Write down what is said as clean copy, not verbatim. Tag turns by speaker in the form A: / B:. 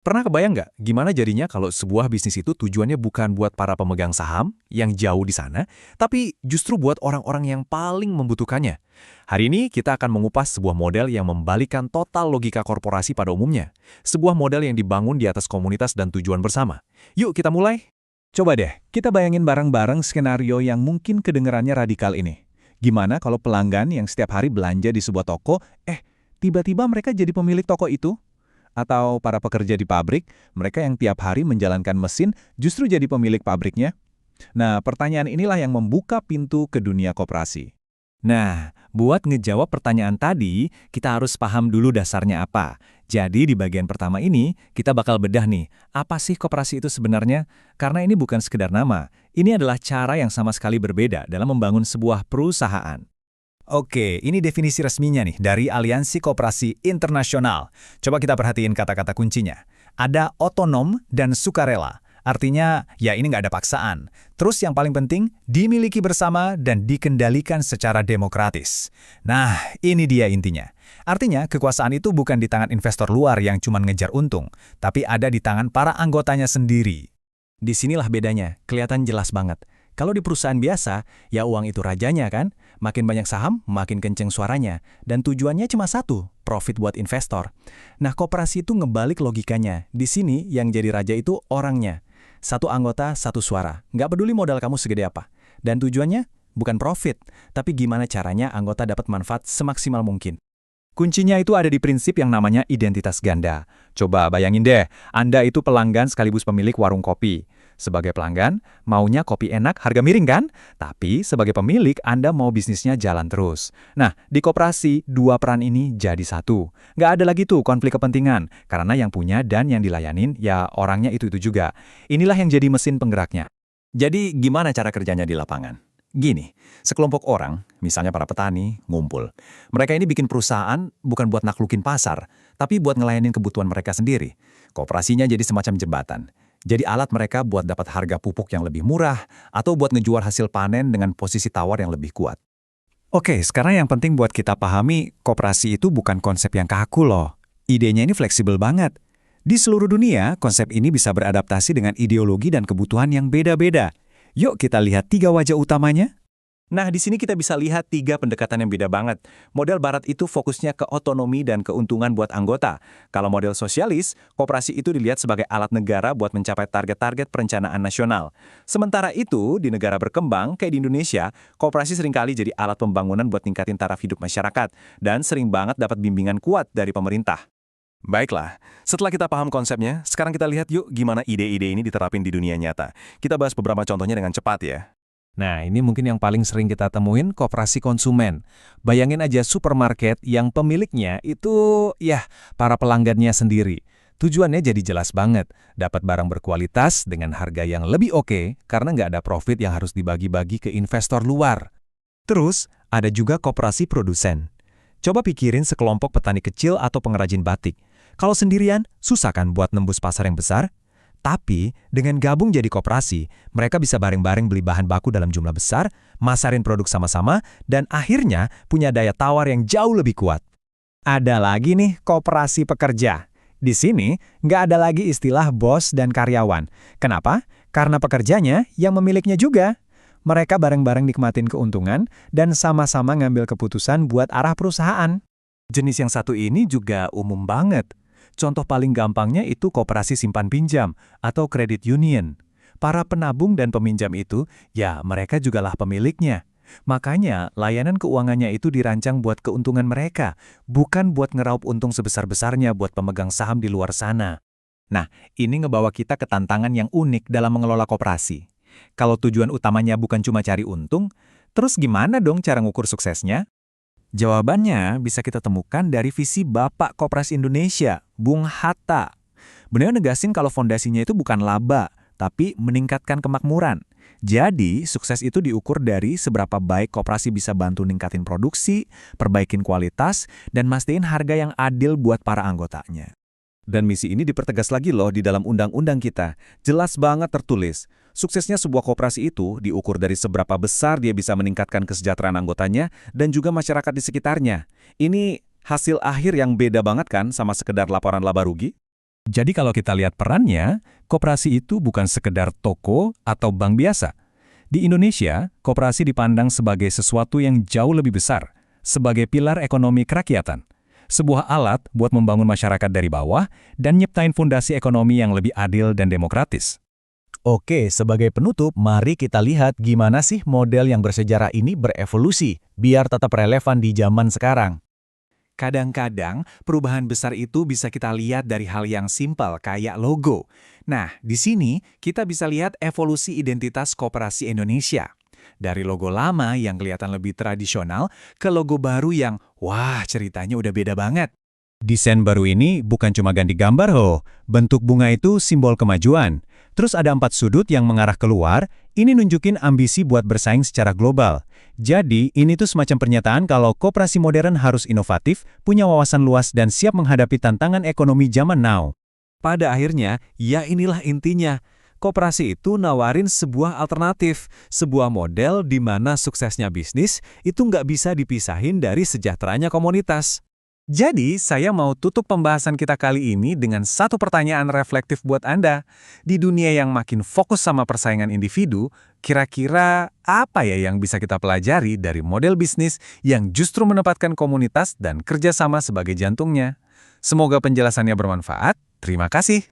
A: Pernah kebayang nggak gimana jadinya kalau sebuah bisnis itu tujuannya bukan buat para pemegang saham yang jauh di sana, tapi justru buat orang-orang yang paling membutuhkannya? Hari ini kita akan mengupas sebuah model yang membalikkan total logika korporasi pada umumnya. Sebuah model yang dibangun di atas komunitas dan tujuan bersama. Yuk kita mulai.
B: Coba deh, kita bayangin bareng-bareng skenario yang mungkin kedengerannya radikal ini. Gimana kalau pelanggan yang setiap hari belanja di sebuah toko, tiba-tiba mereka jadi pemilik toko itu? Atau para pekerja di pabrik, mereka yang tiap hari menjalankan mesin justru jadi pemilik pabriknya? Nah, pertanyaan inilah yang membuka pintu ke dunia koperasi.
C: Nah, buat ngejawab pertanyaan tadi, kita harus paham dulu dasarnya apa. Jadi di bagian pertama ini, kita bakal bedah nih, apa sih koperasi itu sebenarnya? Karena ini bukan sekedar nama, ini adalah cara yang sama sekali berbeda dalam membangun sebuah perusahaan. Oke, ini definisi resminya nih dari Aliansi Koperasi Internasional. Coba kita perhatiin kata-kata kuncinya. Ada otonom dan sukarela. Artinya, ya ini nggak ada paksaan. Terus yang paling penting, dimiliki bersama dan dikendalikan secara demokratis. Nah, ini dia intinya. Artinya, kekuasaan itu bukan di tangan investor luar yang cuma ngejar untung, tapi ada di tangan para anggotanya sendiri.
A: Disinilah bedanya, kelihatan jelas banget. Kalau di perusahaan biasa, ya uang itu rajanya kan? Makin banyak saham, makin kenceng suaranya. Dan tujuannya cuma satu, profit buat investor. Nah, koperasi itu ngebalik logikanya. Di sini yang jadi raja itu orangnya. Satu anggota, satu suara. Nggak peduli modal kamu segede apa. Dan tujuannya bukan profit, tapi gimana caranya anggota dapat manfaat semaksimal mungkin.
B: Kuncinya itu ada di prinsip yang namanya identitas ganda. Coba bayangin deh, Anda itu pelanggan sekaligus pemilik warung kopi. Sebagai pelanggan, maunya kopi enak, harga miring kan? Tapi sebagai pemilik, Anda mau bisnisnya jalan terus. Nah, di koperasi, dua peran ini jadi satu. Nggak ada lagi tuh konflik kepentingan, karena yang punya dan yang dilayanin, ya orangnya itu-itu juga. Inilah yang jadi mesin penggeraknya.
C: Jadi gimana cara kerjanya di lapangan? Gini, sekelompok orang, misalnya para petani, ngumpul. Mereka ini bikin perusahaan bukan buat naklukin pasar, tapi buat ngelayanin kebutuhan mereka sendiri. Koperasinya jadi semacam jembatan. Jadi alat mereka buat dapat harga pupuk yang lebih murah, atau buat ngejual hasil panen dengan posisi tawar yang lebih kuat.
B: Oke, sekarang yang penting buat kita pahami, koperasi itu bukan konsep yang kaku loh. Idenya ini fleksibel banget. Di seluruh dunia, konsep ini bisa beradaptasi dengan ideologi dan kebutuhan yang beda-beda. Yuk kita lihat 3 wajah utamanya.
A: Nah, di sini kita bisa lihat 3 pendekatan yang beda banget. Model barat itu fokusnya ke otonomi dan keuntungan buat anggota. Kalau model sosialis, koperasi itu dilihat sebagai alat negara buat mencapai target-target perencanaan nasional. Sementara itu, di negara berkembang, kayak di Indonesia, koperasi seringkali jadi alat pembangunan buat ningkatin taraf hidup masyarakat, dan sering banget dapat bimbingan kuat dari pemerintah. Baiklah, setelah kita paham konsepnya, sekarang kita lihat yuk gimana ide-ide ini diterapin di dunia nyata. Kita bahas beberapa contohnya dengan cepat ya.
B: Nah, ini mungkin yang paling sering kita temuin, koperasi konsumen. Bayangin aja supermarket yang pemiliknya itu, para pelanggannya sendiri. Tujuannya jadi jelas banget, dapat barang berkualitas dengan harga yang lebih oke, karena nggak ada profit yang harus dibagi-bagi ke investor luar. Terus, ada juga koperasi produsen. Coba pikirin sekelompok petani kecil atau pengrajin batik. Kalau sendirian, susah kan buat nembus pasar yang besar? Tapi, dengan gabung jadi koperasi, mereka bisa bareng-bareng beli bahan baku dalam jumlah besar, masarin produk sama-sama, dan akhirnya punya daya tawar yang jauh lebih kuat. Ada lagi nih koperasi pekerja. Di sini, nggak ada lagi istilah bos dan karyawan. Kenapa? Karena pekerjanya yang memilihnya juga. Mereka bareng-bareng nikmatin keuntungan dan sama-sama ngambil keputusan buat arah perusahaan.
A: Jenis yang satu ini juga umum banget. Contoh paling gampangnya itu koperasi simpan pinjam atau credit union. Para penabung dan peminjam itu, ya mereka jugalah pemiliknya. Makanya layanan keuangannya itu dirancang buat keuntungan mereka, bukan buat ngeraup untung sebesar-besarnya buat pemegang saham di luar sana. Nah, ini ngebawa kita ke tantangan yang unik dalam mengelola koperasi. Kalau tujuan utamanya bukan cuma cari untung, terus gimana dong cara ngukur suksesnya? Jawabannya bisa kita temukan dari visi Bapak Koperasi Indonesia, Bung Hatta. Beliau negasin kalau fondasinya itu bukan laba, tapi meningkatkan kemakmuran. Jadi, sukses itu diukur dari seberapa baik koperasi bisa bantu ningkatin produksi, perbaikin kualitas, dan mastiin harga yang adil buat para anggotanya. Dan misi ini dipertegas lagi loh di dalam undang-undang kita. Jelas banget tertulis. Suksesnya sebuah koperasi itu diukur dari seberapa besar dia bisa meningkatkan kesejahteraan anggotanya dan juga masyarakat di sekitarnya. Ini hasil akhir yang beda banget kan sama sekedar laporan laba rugi? Jadi kalau kita lihat perannya, koperasi itu bukan sekedar toko atau bank biasa. Di Indonesia, koperasi dipandang sebagai sesuatu yang jauh lebih besar, sebagai pilar ekonomi kerakyatan. Sebuah alat buat membangun masyarakat dari bawah dan nyiptain fondasi ekonomi yang lebih adil dan demokratis.
D: Oke, sebagai penutup, mari kita lihat gimana sih model yang bersejarah ini berevolusi, biar tetap relevan di zaman sekarang.
A: Kadang-kadang, perubahan besar itu bisa kita lihat dari hal yang simpel kayak logo. Nah, di sini kita bisa lihat evolusi identitas Koperasi Indonesia. Dari logo lama yang kelihatan lebih tradisional ke logo baru yang, wah, ceritanya udah beda banget. Desain baru ini bukan cuma ganti gambar, bentuk bunga itu simbol kemajuan. Terus ada 4 sudut yang mengarah keluar, ini nunjukin ambisi buat bersaing secara global. Jadi, ini tuh semacam pernyataan kalau koperasi modern harus inovatif, punya wawasan luas dan siap menghadapi tantangan ekonomi zaman now.
C: Pada akhirnya, ya inilah intinya. Koperasi itu nawarin sebuah alternatif, sebuah model di mana suksesnya bisnis itu nggak bisa dipisahin dari sejahteranya komunitas.
A: Jadi, saya mau tutup pembahasan kita kali ini dengan satu pertanyaan reflektif buat Anda. Di dunia yang makin fokus sama persaingan individu, kira-kira apa ya yang bisa kita pelajari dari model bisnis yang justru menempatkan komunitas dan kerjasama sebagai jantungnya? Semoga penjelasannya bermanfaat. Terima kasih.